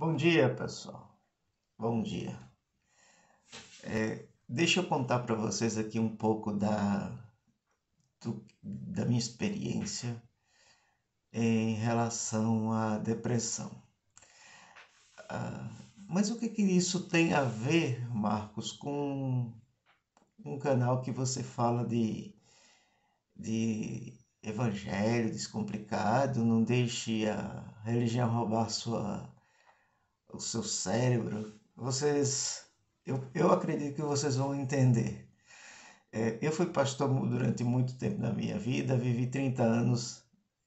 Bom dia, pessoal. Bom dia. Deixa eu contar para vocês aqui um pouco da minha experiência em relação à depressão. Mas o que isso tem a ver, Marcos, com um canal que você fala de evangelho descomplicado? Não deixe a religião roubar o seu cérebro. Eu acredito que vocês vão entender. Eu fui pastor durante muito tempo na minha vida, vivi 30 anos.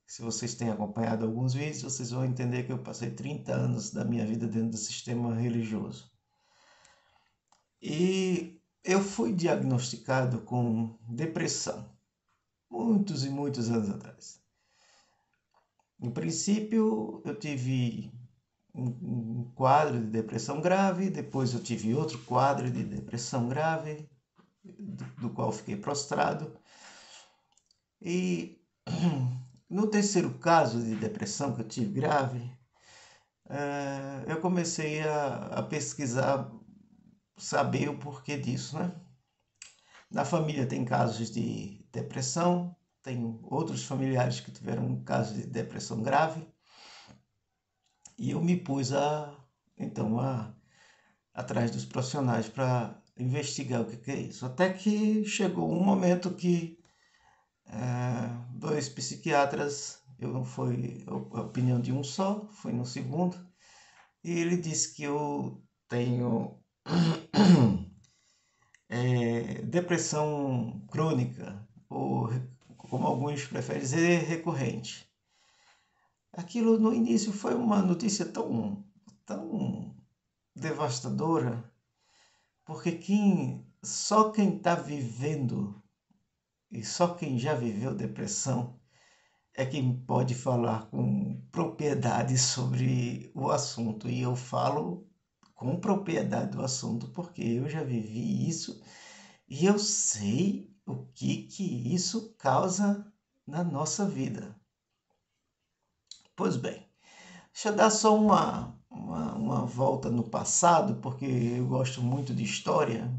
Se vocês têm acompanhado alguns vídeos, vocês vão entender que eu passei 30 anos da minha vida dentro do sistema religioso. E eu fui diagnosticado com depressão, muitos e muitos anos atrás. No princípio, eu tive um quadro de depressão grave, depois eu tive outro quadro de depressão grave, do qual fiquei prostrado. E no terceiro caso de depressão que eu tive grave, eu comecei a pesquisar, saber o porquê disso, né? Na família tem casos de depressão, tem outros familiares que tiveram um caso de depressão grave, e eu me pus atrás dos profissionais para investigar o que é isso. Até que chegou um momento que dois psiquiatras, eu não foi a opinião de um só, foi no segundo, e ele disse que eu tenho depressão crônica, ou como alguns preferem dizer, recorrente. Aquilo no início foi uma notícia tão devastadora, porque só quem está vivendo e só quem já viveu depressão é quem pode falar com propriedade sobre o assunto. E eu falo com propriedade do assunto porque eu já vivi isso e eu sei o que isso causa na nossa vida. Pois bem, deixa eu dar só uma volta no passado, porque eu gosto muito de história.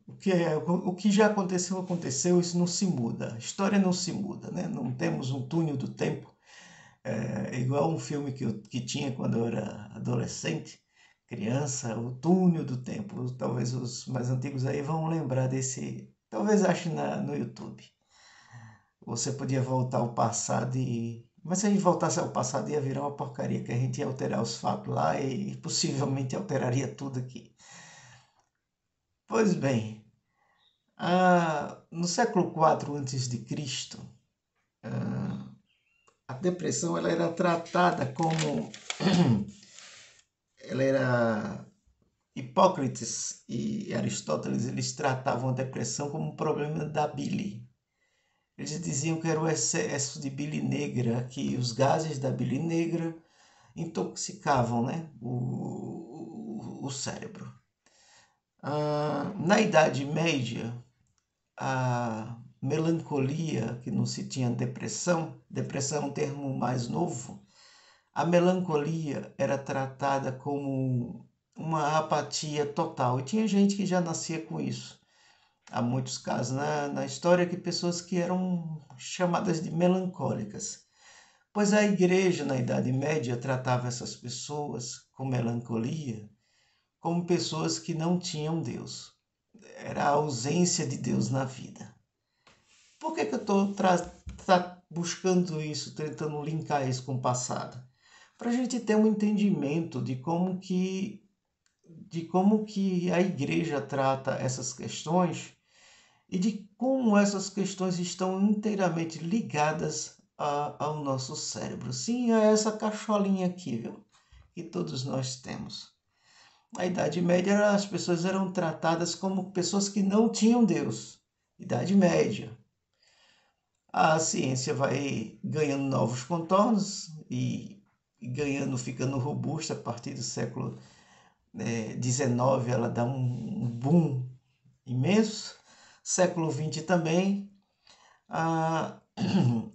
O que já aconteceu, aconteceu, isso não se muda. A história não se muda, né? Não temos um túnel do tempo. É igual um filme que tinha quando eu era adolescente, criança, o túnel do tempo. Talvez os mais antigos aí vão lembrar desse. Talvez ache no YouTube. Você podia voltar ao passado e. Mas se a gente voltasse ao passado ia virar uma porcaria, que a gente ia alterar os fatos lá e possivelmente alteraria tudo aqui. Pois bem, no século IV a.C., a depressão ela era tratada como ela era Hipócrates e Aristóteles, eles tratavam a depressão como um problema da bile. Eles diziam que era o excesso de bile negra, que os gases da bile negra intoxicavam, né, o cérebro. Na Idade Média, a melancolia, que não se tinha depressão é um termo mais novo, a melancolia era tratada como uma apatia total. E tinha gente que já nascia com isso. Há muitos casos na história que pessoas que eram chamadas de melancólicas. Pois a igreja na Idade Média tratava essas pessoas com melancolia como pessoas que não tinham Deus. Era a ausência de Deus na vida. Por que eu estou buscando isso, tentando linkar isso com o passado? Para a gente ter um entendimento de como que a igreja trata essas questões e de como essas questões estão inteiramente ligadas ao nosso cérebro. Sim, a essa cacholinha aqui, viu? Que todos nós temos. Na Idade Média, as pessoas eram tratadas como pessoas que não tinham Deus. Idade Média. A ciência vai ganhando novos contornos e ficando robusta a partir do século XIX, ela dá um boom imenso. Século XX também.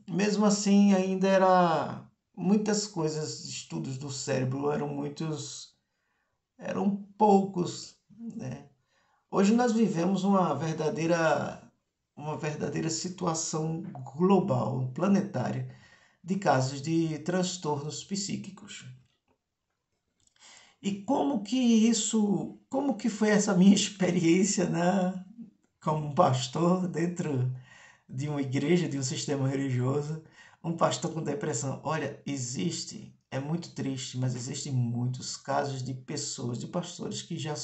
Mesmo assim, ainda era muitas coisas, estudos do cérebro eram poucos, né? Hoje nós vivemos uma verdadeira situação global, planetária, de casos de transtornos psíquicos. E como que foi essa minha experiência, né, como pastor dentro de uma igreja, de um sistema religioso, um pastor com depressão? Olha, é muito triste, mas existem muitos casos de pessoas, de pastores que já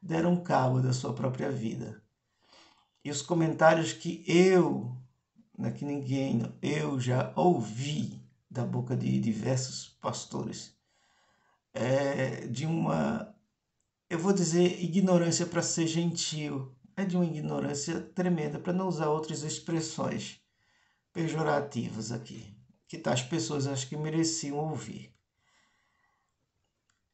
deram cabo da sua própria vida. E os comentários eu já ouvi da boca de diversos pastores, de uma, eu vou dizer ignorância para ser gentil, é de uma ignorância tremenda, para não usar outras expressões pejorativas aqui, que tais pessoas acho que mereciam ouvir.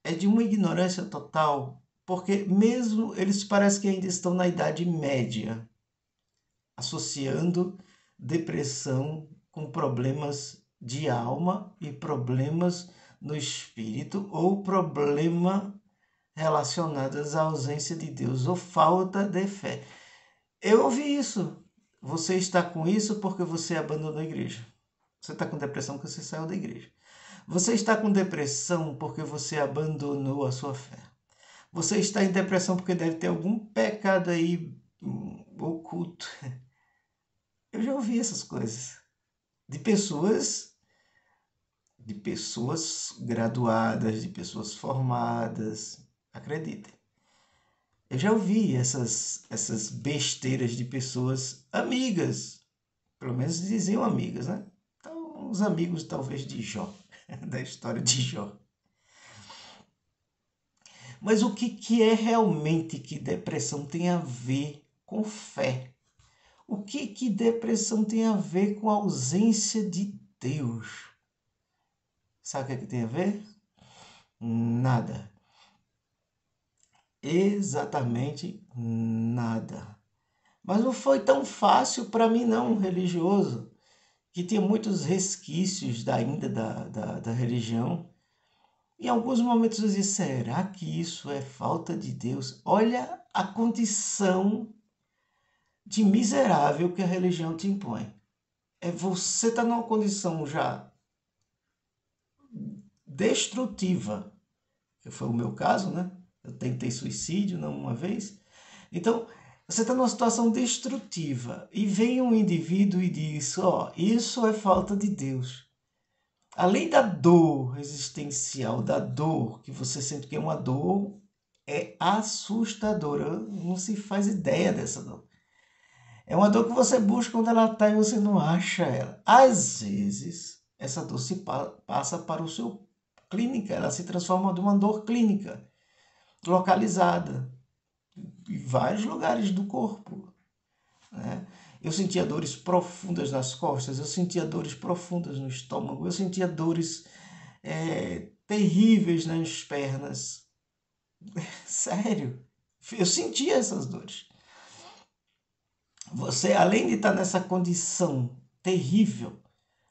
É de uma ignorância total, porque mesmo eles parecem que ainda estão na Idade Média, associando depressão com problemas de alma e problemas no espírito ou problema relacionados à ausência de Deus ou falta de fé. Eu ouvi isso. Você está com isso porque você abandonou a igreja. Você está com depressão porque você saiu da igreja. Você está com depressão porque você abandonou a sua fé. Você está em depressão porque deve ter algum pecado aí oculto. Eu já ouvi essas coisas de pessoas graduadas, de pessoas formadas. Acreditem. Eu já ouvi essas besteiras de pessoas amigas, pelo menos diziam amigas, né? Então, os amigos talvez de Jó, da história de Jó. Mas o que é realmente que depressão tem a ver com fé? O que depressão tem a ver com a ausência de Deus? Sabe o que tem a ver? Nada. Exatamente nada. Mas não foi tão fácil para mim não, um religioso, que tinha muitos resquícios ainda da religião. Em alguns momentos eu dizia, será que isso é falta de Deus? Olha a condição de miserável que a religião te impõe. Você está numa condição já destrutiva, que foi o meu caso, né? Eu tentei suicídio não uma vez. Então, você está numa situação destrutiva e vem um indivíduo e diz, isso é falta de Deus. Além da dor existencial, da dor que você sente que é uma dor, é assustadora. Não se faz ideia dessa dor. É uma dor que você busca onde ela está e você não acha ela. Às vezes, essa dor se passa para o seu clínica, ela se transforma de uma dor clínica, localizada, em vários lugares do corpo, né? Eu sentia dores profundas nas costas, eu sentia dores profundas no estômago, eu sentia dores terríveis nas pernas. Sério, eu sentia essas dores. Você, além de estar nessa condição terrível,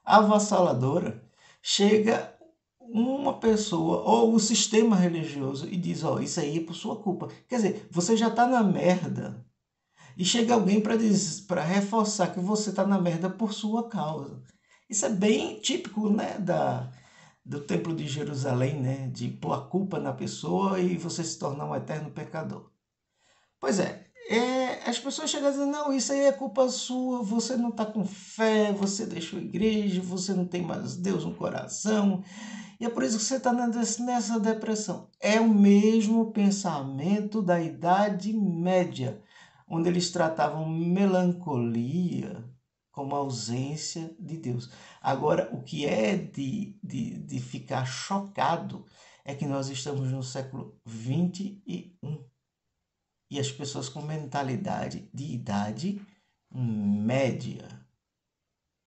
avassaladora, chega uma pessoa ou o sistema religioso e diz, isso aí é por sua culpa. Quer dizer, você já está na merda e chega alguém para reforçar que você está na merda por sua causa. Isso é bem típico, né, do Templo de Jerusalém, né, de pôr a culpa na pessoa e você se tornar um eterno pecador. Pois as pessoas chegam dizendo, não, isso aí é culpa sua, você não está com fé, você deixou a igreja, você não tem mais Deus no coração, e é por isso que você está nessa depressão. É o mesmo pensamento da Idade Média, onde eles tratavam melancolia como ausência de Deus. Agora, o que é de ficar chocado é que nós estamos no século XXI. E as pessoas com mentalidade de idade média.